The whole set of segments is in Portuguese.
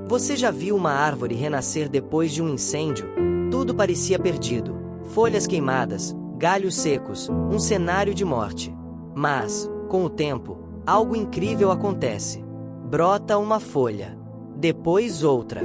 Você já viu uma árvore renascer depois de um incêndio? Tudo parecia perdido. Folhas queimadas, galhos secos, um cenário de morte. Mas, com o tempo, algo incrível acontece. Brota uma folha. Depois outra.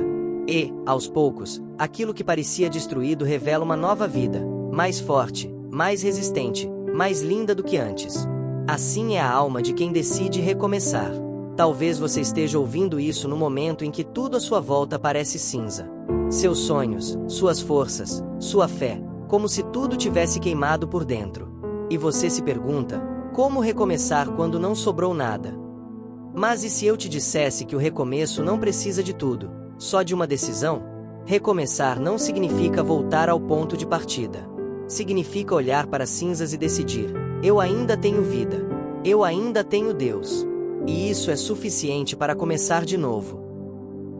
E, aos poucos, aquilo que parecia destruído revela uma nova vida, mais forte, mais resistente, mais linda do que antes. Assim é a alma de quem decide recomeçar. Talvez você esteja ouvindo isso no momento em que tudo à sua volta parece cinza. Seus sonhos, suas forças, sua fé, como se tudo tivesse queimado por dentro. E você se pergunta, como recomeçar quando não sobrou nada? Mas e se eu te dissesse que o recomeço não precisa de tudo, só de uma decisão? Recomeçar não significa voltar ao ponto de partida. Significa olhar para as cinzas e decidir: eu ainda tenho vida. Eu ainda tenho Deus. E isso é suficiente para começar de novo.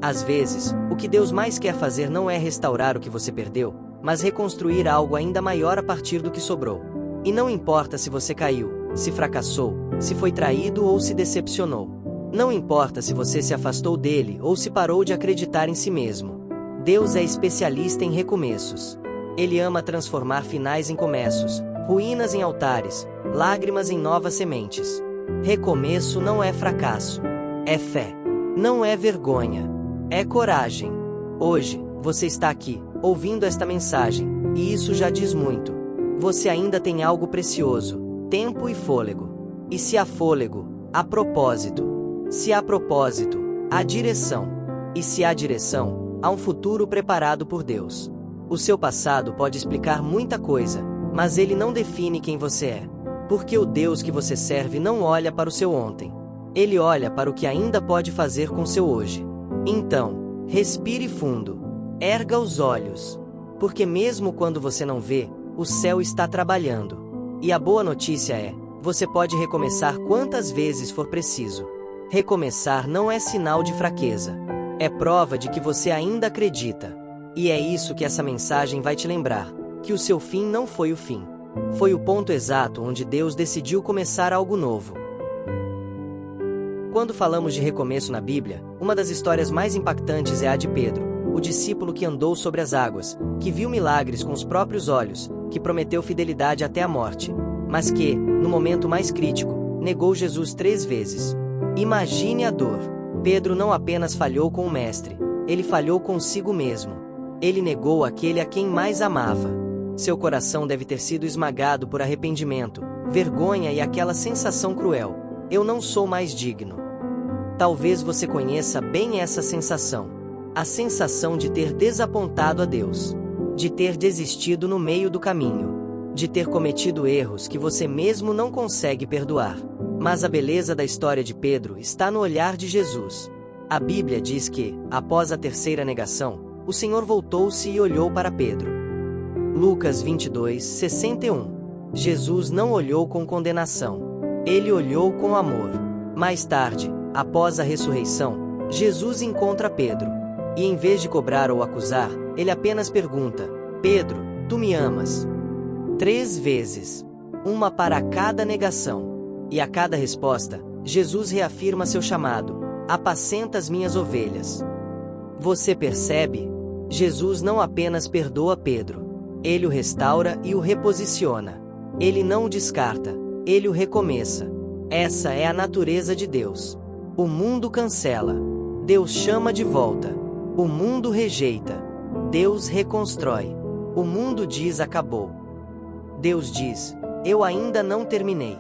Às vezes, o que Deus mais quer fazer não é restaurar o que você perdeu, mas reconstruir algo ainda maior a partir do que sobrou. E não importa se você caiu, se fracassou, se foi traído ou se decepcionou. Não importa se você se afastou dele ou se parou de acreditar em si mesmo. Deus é especialista em recomeços. Ele ama transformar finais em começos, ruínas em altares, lágrimas em novas sementes. Recomeço não é fracasso. É fé. Não é vergonha. É coragem. Hoje, você está aqui, ouvindo esta mensagem, e isso já diz muito. Você ainda tem algo precioso: tempo e fôlego. E se há fôlego, há propósito. Se há propósito, há direção. E se há direção, há um futuro preparado por Deus. O seu passado pode explicar muita coisa, mas ele não define quem você é. Porque o Deus que você serve não olha para o seu ontem. Ele olha para o que ainda pode fazer com seu hoje. Então, respire fundo. Erga os olhos. Porque mesmo quando você não vê, o céu está trabalhando. E a boa notícia é, você pode recomeçar quantas vezes for preciso. Recomeçar não é sinal de fraqueza. É prova de que você ainda acredita. E é isso que essa mensagem vai te lembrar, que o seu fim não foi o fim. Foi o ponto exato onde Deus decidiu começar algo novo. Quando falamos de recomeço na Bíblia, uma das histórias mais impactantes é a de Pedro, o discípulo que andou sobre as águas, que viu milagres com os próprios olhos, que prometeu fidelidade até a morte, mas que, no momento mais crítico, negou Jesus 3 vezes. Imagine a dor. Pedro não apenas falhou com o Mestre, ele falhou consigo mesmo. Ele negou aquele a quem mais amava. Seu coração deve ter sido esmagado por arrependimento, vergonha e aquela sensação cruel: eu não sou mais digno. Talvez você conheça bem essa sensação. A sensação de ter desapontado a Deus. De ter desistido no meio do caminho. De ter cometido erros que você mesmo não consegue perdoar. Mas a beleza da história de Pedro está no olhar de Jesus. A Bíblia diz que, após a terceira negação, o Senhor voltou-se e olhou para Pedro. Lucas 22, 61. Jesus não olhou com condenação. Ele olhou com amor. Mais tarde, após a ressurreição, Jesus encontra Pedro. E em vez de cobrar ou acusar, ele apenas pergunta: Pedro, tu me amas? 3 vezes. Uma para cada negação. E a cada resposta, Jesus reafirma seu chamado: apacenta as minhas ovelhas. Você percebe? Jesus não apenas perdoa Pedro. Ele o restaura e o reposiciona. Ele não o descarta, ele o recomeça. Essa é a natureza de Deus. O mundo cancela. Deus chama de volta. O mundo rejeita. Deus reconstrói. O mundo diz acabou. Deus diz: eu ainda não terminei.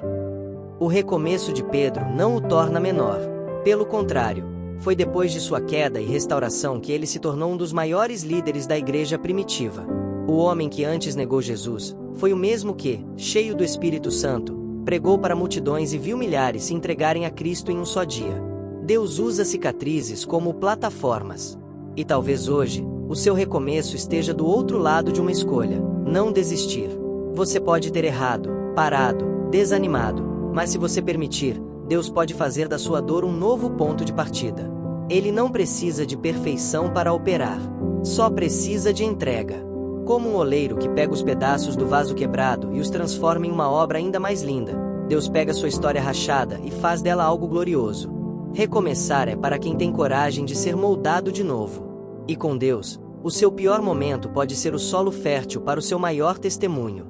O recomeço de Pedro não o torna menor. Pelo contrário, foi depois de sua queda e restauração que ele se tornou um dos maiores líderes da igreja primitiva. O homem que antes negou Jesus foi o mesmo que, cheio do Espírito Santo, pregou para multidões e viu milhares se entregarem a Cristo em um só dia. Deus usa cicatrizes como plataformas. E talvez hoje, o seu recomeço esteja do outro lado de uma escolha: não desistir. Você pode ter errado, parado, desanimado, mas se você permitir, Deus pode fazer da sua dor um novo ponto de partida. Ele não precisa de perfeição para operar. Só precisa de entrega. Como um oleiro que pega os pedaços do vaso quebrado e os transforma em uma obra ainda mais linda, Deus pega sua história rachada e faz dela algo glorioso. Recomeçar é para quem tem coragem de ser moldado de novo. E com Deus, o seu pior momento pode ser o solo fértil para o seu maior testemunho.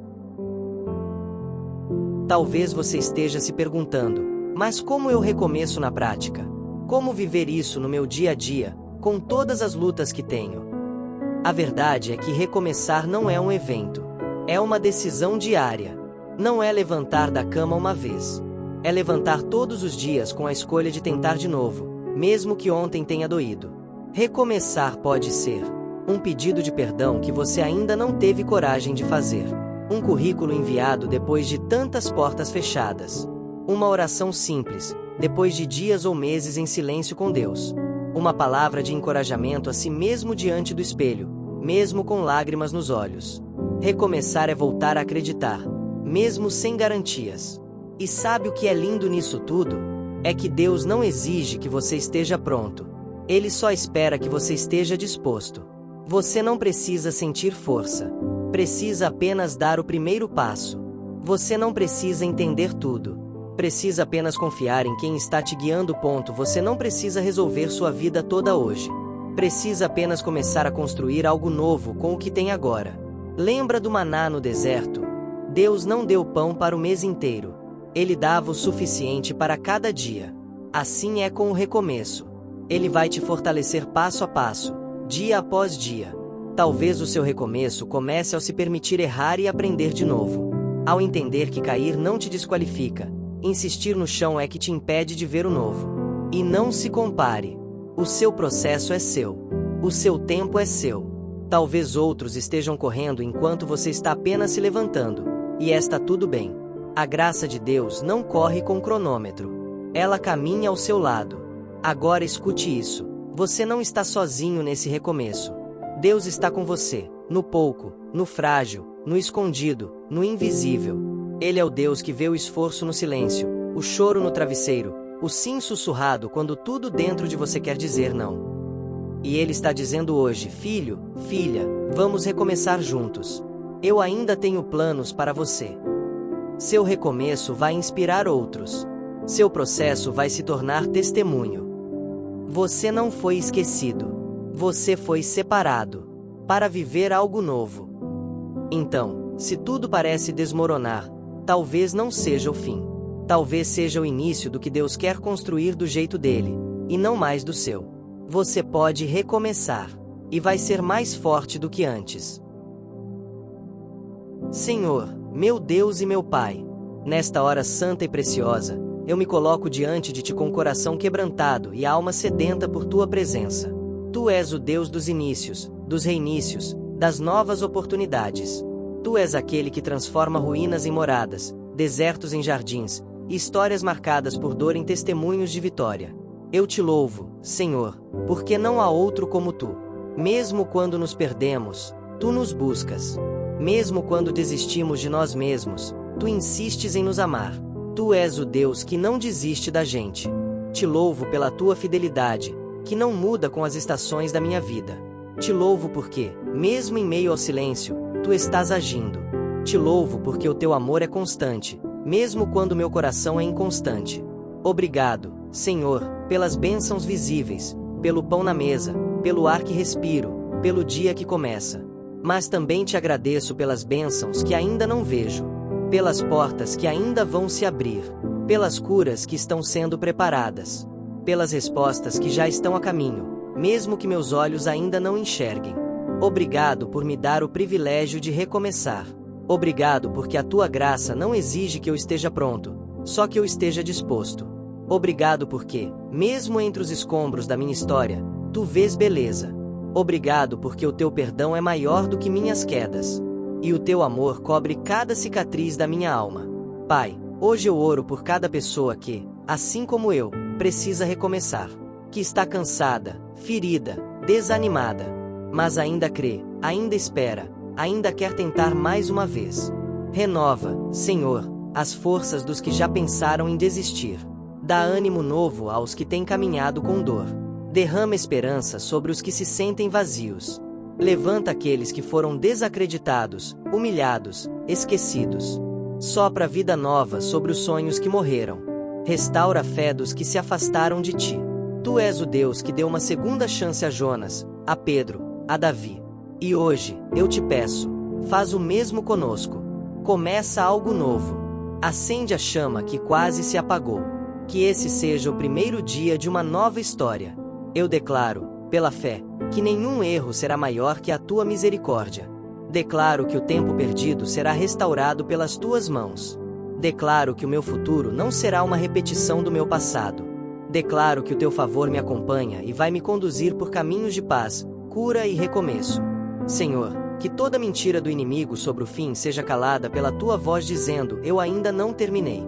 Talvez você esteja se perguntando: mas como eu recomeço na prática? Como viver isso no meu dia a dia, com todas as lutas que tenho? A verdade é que recomeçar não é um evento. É uma decisão diária. Não é levantar da cama uma vez. É levantar todos os dias com a escolha de tentar de novo, mesmo que ontem tenha doído. Recomeçar pode ser um pedido de perdão que você ainda não teve coragem de fazer, um currículo enviado depois de tantas portas fechadas, uma oração simples, depois de dias ou meses em silêncio com Deus, uma palavra de encorajamento a si mesmo diante do espelho, mesmo com lágrimas nos olhos. Recomeçar é voltar a acreditar, mesmo sem garantias. E sabe o que é lindo nisso tudo? É que Deus não exige que você esteja pronto. Ele só espera que você esteja disposto. Você não precisa sentir força. Precisa apenas dar o primeiro passo. Você não precisa entender tudo. Precisa apenas confiar em quem está te guiando. Você não precisa resolver sua vida toda hoje. Precisa apenas começar a construir algo novo com o que tem agora. Lembra do maná no deserto? Deus não deu pão para o mês inteiro. Ele dava o suficiente para cada dia. Assim é com o recomeço. Ele vai te fortalecer passo a passo, dia após dia. Talvez o seu recomeço comece ao se permitir errar e aprender de novo. Ao entender que cair não te desqualifica, insistir no chão é que te impede de ver o novo. E não se compare. O seu processo é seu. O seu tempo é seu. Talvez outros estejam correndo enquanto você está apenas se levantando. E está tudo bem. A graça de Deus não corre com cronômetro. Ela caminha ao seu lado. Agora escute isso. Você não está sozinho nesse recomeço. Deus está com você, no pouco, no frágil, no escondido, no invisível. Ele é o Deus que vê o esforço no silêncio, o choro no travesseiro, o sim sussurrado quando tudo dentro de você quer dizer não. E Ele está dizendo hoje: filho, filha, vamos recomeçar juntos. Eu ainda tenho planos para você. Seu recomeço vai inspirar outros. Seu processo vai se tornar testemunho. Você não foi esquecido. Você foi separado para viver algo novo. Então, se tudo parece desmoronar, talvez não seja o fim. Talvez seja o início do que Deus quer construir do jeito dele, e não mais do seu. Você pode recomeçar, e vai ser mais forte do que antes. Senhor, meu Deus e meu Pai, nesta hora santa e preciosa, eu me coloco diante de Ti com o coração quebrantado e a alma sedenta por Tua presença. Tu és o Deus dos inícios, dos reinícios, das novas oportunidades. Tu és aquele que transforma ruínas em moradas, desertos em jardins, e histórias marcadas por dor em testemunhos de vitória. Eu Te louvo, Senhor, porque não há outro como Tu. Mesmo quando nos perdemos, Tu nos buscas. Mesmo quando desistimos de nós mesmos, Tu insistes em nos amar. Tu és o Deus que não desiste da gente. Te louvo pela Tua fidelidade, que não muda com as estações da minha vida. Te louvo porque, mesmo em meio ao silêncio, Tu estás agindo. Te louvo porque o Teu amor é constante, mesmo quando meu coração é inconstante. Obrigado, Senhor, pelas bênçãos visíveis, pelo pão na mesa, pelo ar que respiro, pelo dia que começa. Mas também Te agradeço pelas bênçãos que ainda não vejo, pelas portas que ainda vão se abrir, pelas curas que estão sendo preparadas, pelas respostas que já estão a caminho, mesmo que meus olhos ainda não enxerguem. Obrigado por me dar o privilégio de recomeçar. Obrigado porque a Tua graça não exige que eu esteja pronto, só que eu esteja disposto. Obrigado porque, mesmo entre os escombros da minha história, Tu vês beleza. Obrigado porque o Teu perdão é maior do que minhas quedas. E o Teu amor cobre cada cicatriz da minha alma. Pai, hoje eu oro por cada pessoa que, assim como eu, precisa recomeçar. Que está cansada, ferida, desanimada. Mas ainda crê, ainda espera, ainda quer tentar mais uma vez. Renova, Senhor, as forças dos que já pensaram em desistir. Dá ânimo novo aos que têm caminhado com dor. Derrama esperança sobre os que se sentem vazios. Levanta aqueles que foram desacreditados, humilhados, esquecidos. Sopra vida nova sobre os sonhos que morreram. Restaura a fé dos que se afastaram de ti. Tu és o Deus que deu uma segunda chance a Jonas, a Pedro, a Davi. E hoje, eu te peço, faz o mesmo conosco. Começa algo novo. Acende a chama que quase se apagou. Que esse seja o primeiro dia de uma nova história. Eu declaro, pela fé, que nenhum erro será maior que a tua misericórdia. Declaro que o tempo perdido será restaurado pelas tuas mãos. Declaro que o meu futuro não será uma repetição do meu passado. Declaro que o teu favor me acompanha e vai me conduzir por caminhos de paz, cura e recomeço. Senhor, que toda mentira do inimigo sobre o fim seja calada pela tua voz dizendo: eu ainda não terminei.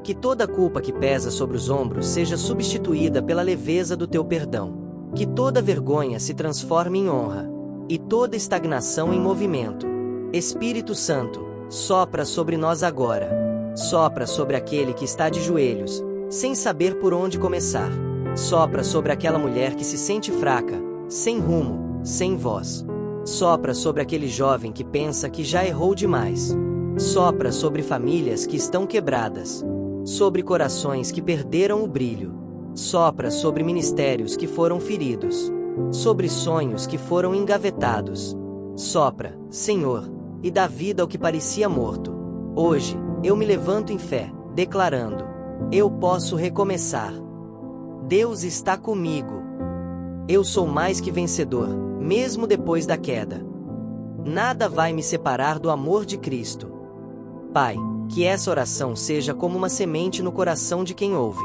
Que toda culpa que pesa sobre os ombros seja substituída pela leveza do teu perdão. Que toda vergonha se transforme em honra, e toda estagnação em movimento. Espírito Santo, sopra sobre nós agora. Sopra sobre aquele que está de joelhos, sem saber por onde começar. Sopra sobre aquela mulher que se sente fraca, sem rumo, sem voz. Sopra sobre aquele jovem que pensa que já errou demais. Sopra sobre famílias que estão quebradas. Sobre corações que perderam o brilho. Sopra sobre ministérios que foram feridos. Sobre sonhos que foram engavetados. Sopra, Senhor, e dá vida ao que parecia morto. Hoje, eu me levanto em fé, declarando: eu posso recomeçar. Deus está comigo. Eu sou mais que vencedor, mesmo depois da queda. Nada vai me separar do amor de Cristo. Pai, que essa oração seja como uma semente no coração de quem ouve.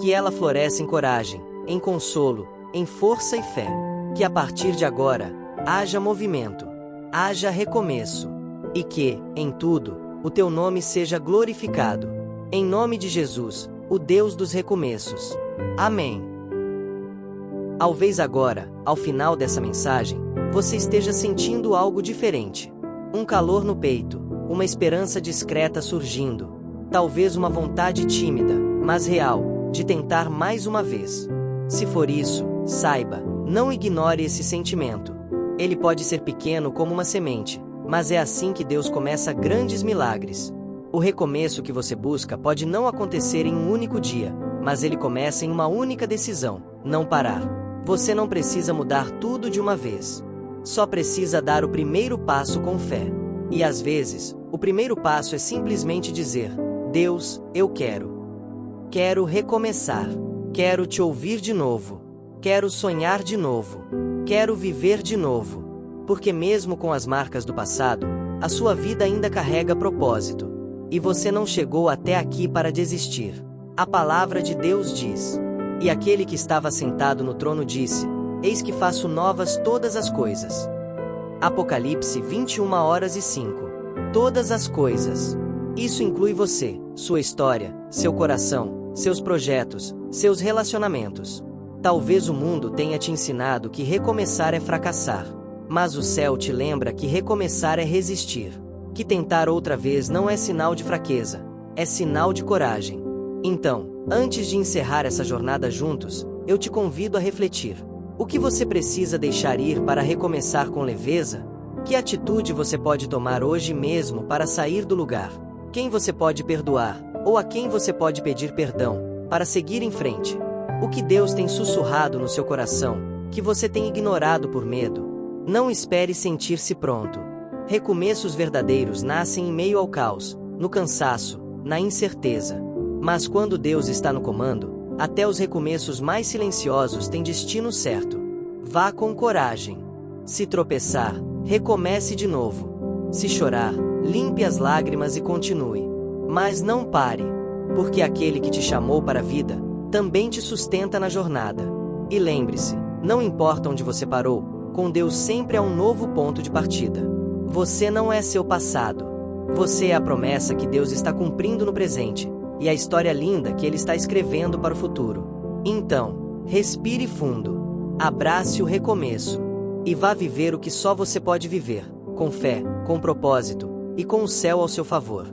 Que ela floresça em coragem, em consolo, em força e fé. Que a partir de agora, haja movimento, haja recomeço. E que, em tudo, o teu nome seja glorificado. Em nome de Jesus, o Deus dos recomeços. Amém. Talvez agora, ao final dessa mensagem, você esteja sentindo algo diferente. Um calor no peito, uma esperança discreta surgindo. Talvez uma vontade tímida, mas real, de tentar mais uma vez. Se for isso, saiba, não ignore esse sentimento. Ele pode ser pequeno como uma semente, mas é assim que Deus começa grandes milagres. O recomeço que você busca pode não acontecer em um único dia, mas ele começa em uma única decisão: não parar. Você não precisa mudar tudo de uma vez. Só precisa dar o primeiro passo com fé. E às vezes, o primeiro passo é simplesmente dizer: Deus, eu quero. Quero recomeçar. Quero te ouvir de novo. Quero sonhar de novo. Quero viver de novo. Porque mesmo com as marcas do passado, a sua vida ainda carrega propósito. E você não chegou até aqui para desistir. A palavra de Deus diz: e aquele que estava sentado no trono disse: eis que faço novas todas as coisas. Apocalipse 21h05. Todas as coisas. Isso inclui você, sua história, seu coração, seus projetos, seus relacionamentos. Talvez o mundo tenha te ensinado que recomeçar é fracassar. Mas o céu te lembra que recomeçar é resistir. Que tentar outra vez não é sinal de fraqueza, é sinal de coragem. Então, antes de encerrar essa jornada juntos, eu te convido a refletir. O que você precisa deixar ir para recomeçar com leveza? Que atitude você pode tomar hoje mesmo para sair do lugar? Quem você pode perdoar, ou a quem você pode pedir perdão, para seguir em frente? O que Deus tem sussurrado no seu coração, que você tem ignorado por medo? Não espere sentir-se pronto. Recomeços verdadeiros nascem em meio ao caos, no cansaço, na incerteza. Mas quando Deus está no comando, até os recomeços mais silenciosos têm destino certo. Vá com coragem. Se tropeçar, recomece de novo. Se chorar, limpe as lágrimas e continue. Mas não pare, porque aquele que te chamou para a vida, também te sustenta na jornada. E lembre-se, não importa onde você parou, com Deus sempre há um novo ponto de partida. Você não é seu passado. Você é a promessa que Deus está cumprindo no presente, e a história linda que Ele está escrevendo para o futuro. Então, respire fundo, abrace o recomeço, e vá viver o que só você pode viver, com fé, com propósito, e com o céu ao seu favor.